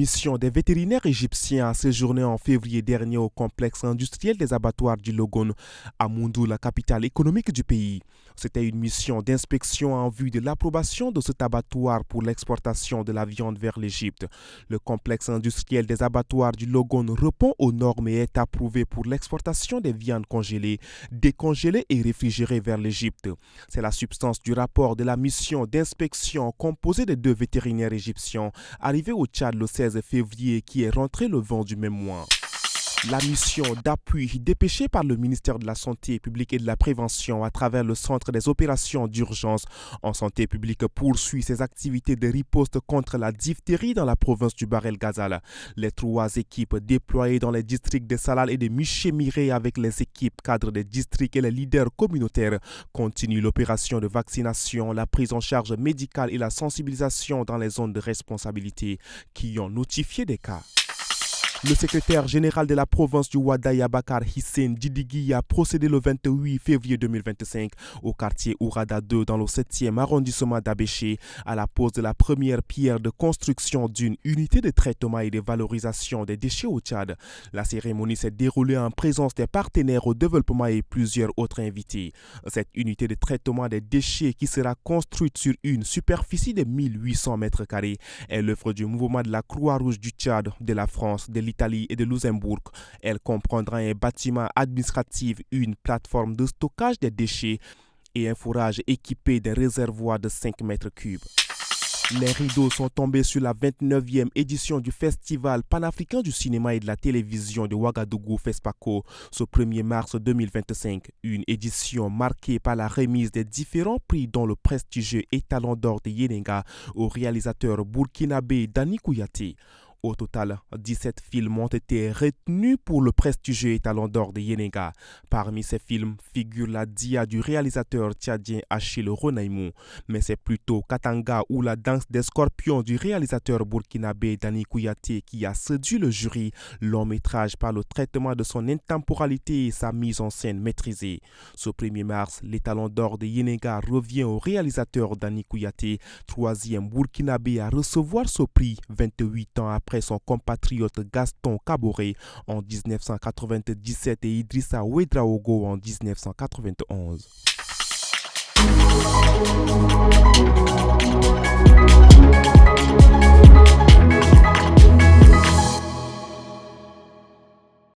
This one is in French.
mission des vétérinaires égyptiens a séjourné en février dernier au complexe industriel des abattoirs du Logone, à Moundou, la capitale économique du pays. C'était une mission d'inspection en vue de l'approbation de cet abattoir pour l'exportation de la viande vers l'Égypte. Le complexe industriel des abattoirs du Logone répond aux normes et est approuvé pour l'exportation des viandes congelées, décongelées et réfrigérées vers l'Égypte. C'est la substance du rapport de la mission d'inspection composée de 2 vétérinaires égyptiens arrivés au Tchad le 16 février qui est rentré le 20 du même mois. La mission d'appui dépêchée par le ministère de la Santé publique et de la Prévention à travers le Centre des opérations d'urgence en santé publique poursuit ses activités de riposte contre la diphtérie dans la province du Bahr el Ghazal. Les 3 équipes déployées dans les districts de Salal et de Miché-Miré avec les équipes cadres des districts et les leaders communautaires continuent l'opération de vaccination, la prise en charge médicale et la sensibilisation dans les zones de responsabilité qui ont notifié des cas. Le secrétaire général de la province du Ouaddaï, Abakar Hissène Djidigui, a procédé le 28 février 2025 au quartier Ourada 2 dans le 7e arrondissement d'Abéché à la pose de la première pierre de construction d'une unité de traitement et de valorisation des déchets au Tchad. La cérémonie s'est déroulée en présence des partenaires au développement et plusieurs autres invités. Cette unité de traitement des déchets qui sera construite sur une superficie de 1800 mètres carrés est l'œuvre du mouvement de la Croix-Rouge du Tchad, de la France, de l'Italie et de Luxembourg. Elle comprendra un bâtiment administratif, une plateforme de stockage des déchets et un fourrage équipé d'un réservoir de 5 mètres cubes. Les rideaux sont tombés sur la 29e édition du Festival panafricain du cinéma et de la télévision de Ouagadougou FESPACO ce 1er mars 2025. Une édition marquée par la remise des différents prix dont le prestigieux étalon d'or de Yenenga au réalisateur burkinabé Dani Kouyaté. Au total, 17 films ont été retenus pour le prestigieux étalon d'or de Yenenga. Parmi ces films figure la Dia du réalisateur tchadien Achille Ronaimou, mais c'est plutôt Katanga ou la danse des scorpions du réalisateur burkinabé Dani Kouyaté qui a séduit le jury, long métrage par le traitement de son intemporalité et sa mise en scène maîtrisée. Ce 1er mars, l'étalon d'or de Yenenga revient au réalisateur Dani Kouyaté, 3e burkinabé à recevoir ce prix 28 ans après son compatriote Gaston Kaboré en 1997 et Idrissa Ouedraogo en 1991.